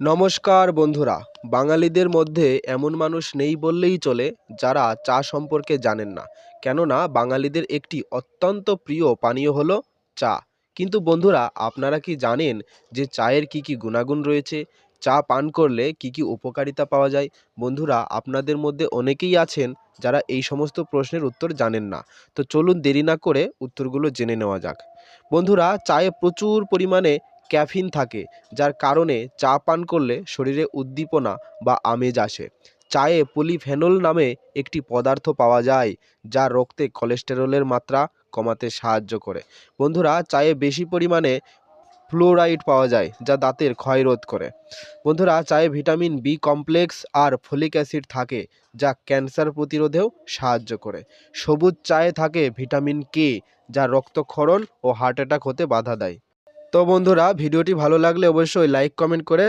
নমস্কার বন্ধুরা। বাঙালিদের মধ্যে এমন মানুষ নেই বললেই চলে যারা চা সম্পর্কে জানেন না। কেননা বাঙালিদের একটি অত্যন্ত প্রিয় পানীয় হলো চা। কিন্তু বন্ধুরা, আপনারা কি জানেন যে চায়ের কি কি গুণাগুণ রয়েছে? চা পান করলে কি কি উপকারিতা পাওয়া যায়? বন্ধুরা, আপনাদের মধ্যে অনেকেই আছেন যারা এই সমস্ত প্রশ্নের উত্তর জানেন না। তো চলুন দেরি না করে উত্তরগুলো জেনে নেওয়া যাক। বন্ধুরা, চায়ে প্রচুর পরিমাণে ক্যাফিন থাকে, যার কারণে চা পান করলে শরীরে উদ্দীপনা বা আমেজ আসে। চায়ে পলিফেনল নামে একটি পদার্থ পাওয়া যায়, যা রক্তে কোলেস্টেরলের মাত্রা কমাতে সাহায্য করে। বন্ধুরা, চায়ে বেশি পরিমাণে ফ্লোরাইড পাওয়া যায়, যা দাঁতের ক্ষয় রোধ করে। বন্ধুরা, চায়ে ভিটামিন বি কমপ্লেক্স আর ফলিক অ্যাসিড থাকে, যা ক্যান্সার প্রতিরোধেও সাহায্য করে। সবুজ চায়ে থাকে ভিটামিন কে, যা রক্তক্ষরণ ও হার্ট অ্যাটাক হতে বাধা দেয়। তো বন্ধুরা, ভিডিওটি ভালো লাগলে অবশ্যই লাইক কমেন্ট করে